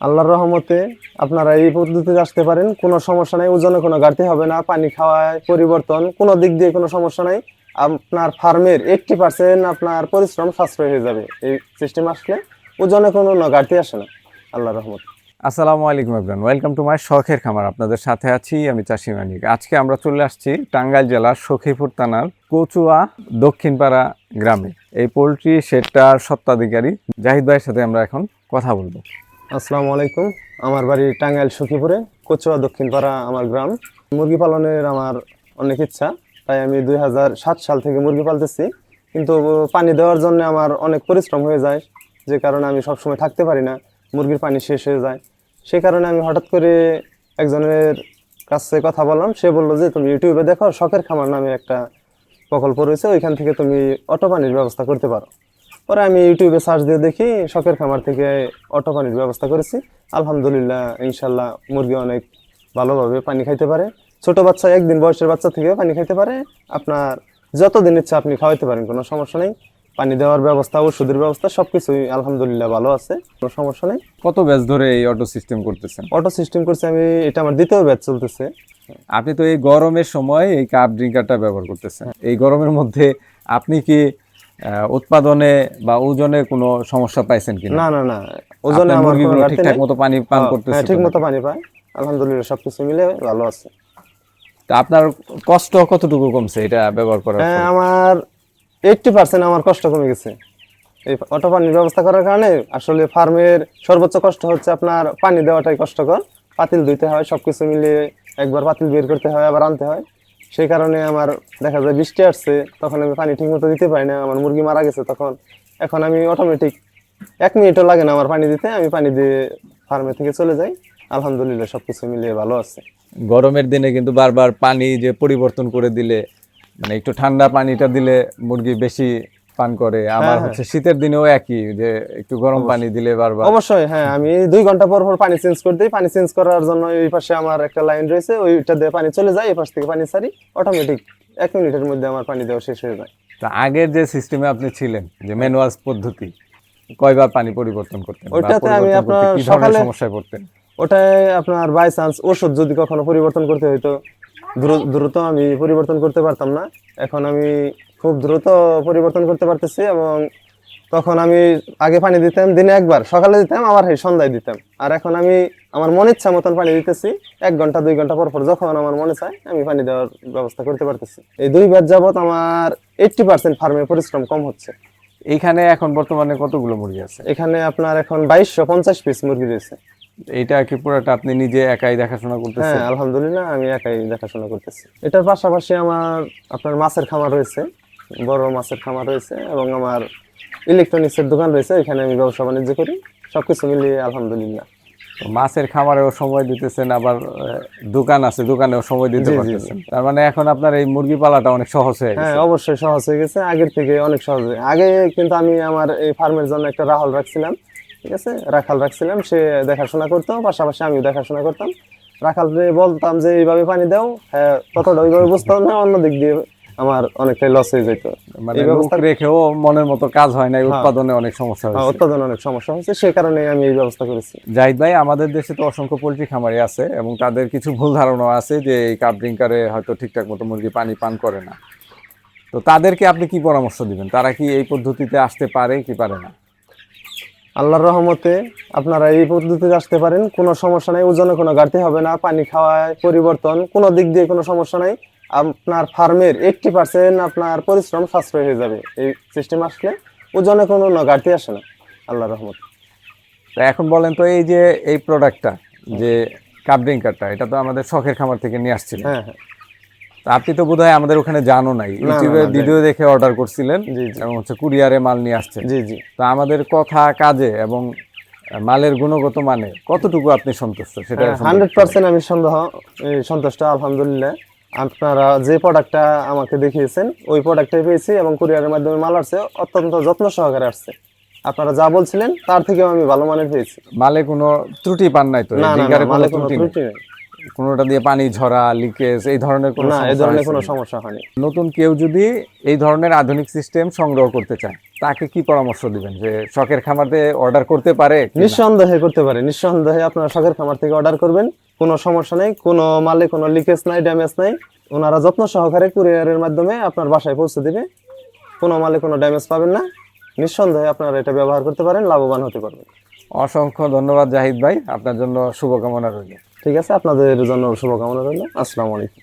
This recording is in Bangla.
আল্লাহর রহমতে আপনারা এই পদ্ধতিতে আসতে পারেন, কোনো সমস্যা নাই, ওজনে কোনো ঘাটতি হবে না, পানি খাওয়ায় পরিবর্তন কোনো দিক দিয়ে কোনো সমস্যা নাই। আপনার ফার্মের 80% আপনার পরিশ্রম সাশ্রয় হয়ে যাবে এই সিস্টেম আসলে। ওজনে কোনো ঘাটতি আসে না আল্লাহর রহমত। আসসালামু আলাইকুম এভরিওয়ান, ওয়েলকাম টু মাই শখের খামার। আপনাদের সাথে আছি আমি চাষি মানিক। আজকে আমরা চলে আসছি টাঙ্গাইল জেলার সখীপুর থানার কচুয়া দক্ষিণপাড়া গ্রামে। এই পোলট্রি শেডটার স্বত্বাধিকারী জাহিদ ভাইয়ের সাথে আমরা এখন কথা বলবো। আসসালামু আলাইকুম। আমার বাড়ি টাঙ্গাইল সখীপুরে, কচুয়া দক্ষিণপাড়া আমার গ্রাম। মুরগি পালনের আমার অনেক ইচ্ছা, তাই আমি 2007 সাল থেকে মুরগি পালতেছি। কিন্তু পানি দেওয়ার জন্য আমার অনেক পরিশ্রম হয়ে যায়, যে কারণে আমি সবসময় থাকতে পারি না, মুরগির পানি শেষ হয়ে যায়। সেই কারণে আমি হঠাৎ করে একজনের কাছে কথা বললাম, সে বললো যে তুমি ইউটিউবে দেখো, শখের খামার নামে একটা প্রকল্প রয়েছে, ওইখান থেকে তুমি অটো পানির ব্যবস্থা করতে পারো। পরে আমি ইউটিউবে সার্চ দিয়ে দেখি শখের খামার থেকে অটো পানির ব্যবস্থা করেছি। আলহামদুলিল্লাহ, ইনশাল্লাহ মুরগি অনেক ভালোভাবে পানি খাইতে পারে। ছোট বাচ্চা, একদিন বয়সের বাচ্চা থেকে পানি খাইতে পারে। আপনার যতদিন ইচ্ছা আপনি খাওয়াইতে পারেন, কোনো সমস্যা নেই। পানি দেওয়ার ব্যবস্থা, ওষুধের ব্যবস্থা সবকিছুই আলহামদুলিল্লাহ ভালো আছে, কোনো সমস্যা নেই। কত ব্যাচ ধরে এই অটো সিস্টেম করতেছেন? অটো সিস্টেম করছি আমি, এটা আমার দ্বিতীয় ব্যাচ চলতেছে। আপনি তো এই গরমের সময় এই কাপ ড্রিঙ্কারটা ব্যবহার করতেছেন। এই গরমের মধ্যে আপনি কি উৎপাদনে বা ওজনে কোনো সমস্যা পাইছেন কিনা? না না না, ওজনে আপনার আমার কোনো মুরগিগুলো ঘাটতি ঠিকঠাক নেই। মতো পানি পান করতেছে হ্যাঁ, তো ঠিক মতো নাকি? পানি পায়, আলহামদুলিল্লাহ সবকিছু মিলে ভালো আছে। তা আপনার কষ্ট কতটুকু কমছে এটা ব্যবহার করার হ্যাঁ, ফলে? আমার 80% আমার কষ্ট কমে গেছে এই অটো পানির ব্যবস্থা করার কারণে। আসলে ফার্মের সর্বোচ্চ কষ্ট হচ্ছে আপনার পানি দেওয়াটাই কষ্টকর। পাতিল ধুইতে হয়, সবকিছু মিলিয়ে একবার পাতিল বের করতে হয়, আবার আনতে হয়। সেই কারণে আমার দেখা যায় বৃষ্টি আসছে, তখন আমি পানি ঠিক মতো দিতে পারি না, আমার মুরগি মারা গেছে তখন। এখন আমি অটোমেটিক 1 মিনিটও লাগে না আমার পানি দিতে, আমি পানি দিয়ে ফার্মে থেকে চলে যাই। আলহামদুলিল্লাহ সবকিছু মিলিয়ে ভালো আছে। গরমের দিনে কিন্তু বারবার পানি যে পরিবর্তন করে দিলে, মানে একটু ঠান্ডা পানিটা দিলে মুরগি বেশি পান করে, আবার হ্যাঁ, হ্যাঁ, হচ্ছে শীতের দিনেও একই, যে একটু গরম পানি দিলে বারবার। অবশ্যই। হ্যাঁ, আমি 2 ঘন্টা পর পর পানি চেঞ্জ করে দিই। পানি চেঞ্জ করার জন্য এই পাশে আমার একটা লাইন রয়েছে, ওইটা দিয়ে পানি চলে যায়, এই পাশ থেকে পানি ছাড়ি, অটোমেটিক 1 মিনিটের মধ্যে আমার পানি দেওয়া শেষ হয়ে যায়। তা আগের যে সিস্টেমে আপনি ছিলেন, যে ম্যানুয়াল পদ্ধতি, কয়বার পানি পরিবর্তন করতেন বা ওইটাতে আমি পরিবর্তন করতে আপনার কি ধরনের সকালে, সমস্যায় পড়তেন? ওটায় আপনার বাই চান্স ওষুধ যদি কখনো পরিবর্তন করতে হইতো, দ্রুত আমি পরিবর্তন করতে পারতাম না। এখন আমি খুব দ্রুত পরিবর্তন করতে পারতেছি। এবং তখন আমি আগে পানি দিতাম দিনে একবার, সকালে দিতাম, আবার সন্ধ্যায় দিতাম। আর এখন আমি আমার মনে ইচ্ছা মতন পানি দিতেছি, 1 ঘন্টা 2 ঘন্টা পর পর যখন আমার মনে চায় আমি পানি দেওয়ার ব্যবস্থা করতে পারতেছি। এই 2 ব্যাচ যাবত আমার 80% ফার্মের পরিশ্রম কম হচ্ছে। এইখানে এখন বর্তমানে কতগুলো মুরগি আছে? এখানে আপনার এখন 2250 পিস মুরগি রয়েছে। এইটা কি পুরোটা আপনি নিজে একাই দেখাশোনা হ্যাঁ, করতেছেন? আলহামদুলিল্লাহ আমি একাই দেখাশোনা করতেছি। এটার পাশাপাশি আমার আপনার মাছের খামার রয়েছে, বড় মাছের খামার রয়েছে, এবং আমার ইলেকট্রনিক্সের দোকান রয়েছে, এখানে আমি ব্যবসা বাণিজ্য করি। সবকিছু মিলিয়ে আলহামদুলিল্লাহ। তো মাছের খামারেও সময় দিতেছেন, আবার দোকান আছে, দোকানেও সময় দিতে জি, জি, জি। পারতেছেন। তার মানে এখন আপনার এই মুরগি পালাটা অনেক সহজ হয়ে হ্যাঁ, গেছে। অবশ্যই সহজ হয়ে গেছে, আগের থেকে অনেক সহজ আগে কিন্তু আমি আমার এই ফার্মের জন্য একটা রাখাল রাখছিলাম, ঠিক আছে, রাখাল রাখছিলাম, সে দেখাশোনা করতো, পাশাপাশি আমিও দেখাশোনা করতাম। রাখালকে বলতাম যে এইভাবে পানি দাও, হ্যাঁ ততটা ওইভাবে বুঝতাম না, অন্য দিক দিয়ে আমার অনেকটাই লস হয়ে যেত। মানে এই লোক ব্যবস্থা, রেখেও মনের মতো কাজ হয় না, হ্যাঁ, উৎপাদনে অনেক সমস্যা হয়েছে। উৎপাদনে অনেক সমস্যা হচ্ছে, সেই কারণে আমি এই ব্যবস্থা করেছি। জাহিদ ভাই, আমাদের দেশে তো অসংখ্য পোল্ট্রি খামারি আছে এবং তাদের কিছু ভুল ধারণা আছে যে এই কাপ ড্রিঙ্কারে হয়তো ঠিকঠাক মতো মুরগি পানি পান করে না। তো তাদেরকে আপনি কি পরামর্শ দিবেন? তারা কি এই পদ্ধতিতে আসতে পারে কি পারে না? আল্লাহর রহমতে আপনারা এই পদ্ধতিতে আসতে পারেন, কোনো সমস্যা নাই, ওজনে কোনো ঘাটতি হবে না, পানি খাওয়ায় পরিবর্তন কোনো দিক দিয়ে কোনো সমস্যা নাই। আপনার ফার্মের 80% আপনার পরিশ্রম সাশ্রয় হয়ে যাবে এই সিস্টেম আসলে। ওজনে কোনো ঘাটতি আসে না আল্লাহর রহমতে। তো এখন বলেন তো, এই যে এই প্রোডাক্টটা, যে কাপ ড্রিঙ্কারটা, এটা তো আমাদের শখের খামার থেকে নিয়ে আসছিলেন। হ্যাঁ, হ্যাঁ, তা আপনি তো বোধহয় আমাদের ওখানে জানো নাই, না না ইউটিউবে না, ভিডিও দেখে অর্ডার করছিলেন জি জি, এবং হচ্ছে কুরিয়ারে মাল নিয়ে আসছেন। জি জি। তো আমাদের কথা কাজে এবং মালের গুণগত মানে কতটুকু আপনি সন্তুষ্ট সেটা হ্যাঁ, সম্পর্কে 100% আমি সন্তুষ্ট আলহামদুলিল্লাহ। আপনারা যে প্রোডাক্টটা আমাকে দেখিয়েছেন ওই প্রোডাক্টটাই পেয়েছি, এবং কুরিয়ারের মাধ্যমে মাল আসছে, অত্যন্ত যত্ন সহকারে আসছে। আপনারা যা বলছিলেন তার থেকেও আমি ভালো মানের পেয়েছি। মালে কোনো ত্রুটি পান নাই তো? এই না না না, ড্রিঙ্কারে কোনো মালে কোনো ত্রুটি নেই? ত্রুটি নেই। কোনোটা দিয়ে পানি ঝরা লিকেজ এই ধরনের কোনো না, এই সমস্যা ধরনের হয়েছে কোনো কিনা? সমস্যা হয়নি। নতুন কেউ যদি এই ধরনের আধুনিক সিস্টেম সংগ্রহ করতে চায় তাকে কি পরামর্শ দিবেন যে শখের খামারে অর্ডার করতে পারে কিনা? নিঃসন্দেহে করতে পারে, নিঃসন্দেহে আপনারা শখের খামার থেকে অর্ডার করবেন, কোনো সমস্যা নেই, কোনো মালে কোনো লিকেজ নাই, ড্যামেজ নাই। ওনারা যত্ন সহকারে কুরিয়ারের মাধ্যমে আপনার বাসায় পৌঁছে দিবে, কোনো মালে কোনো ড্যামেজ পাবেন না। নিঃসন্দেহে আপনারা এটা ব্যবহার করতে পারেন, লাভবান হতে পারবেন। অসংখ্য ধন্যবাদ জাহিদ ভাই, আপনার জন্য শুভকামনা রইল। ঠিক আছে, আপনাদের জন্য শুভকামনা রইল। আসসালামু আলাইকুম।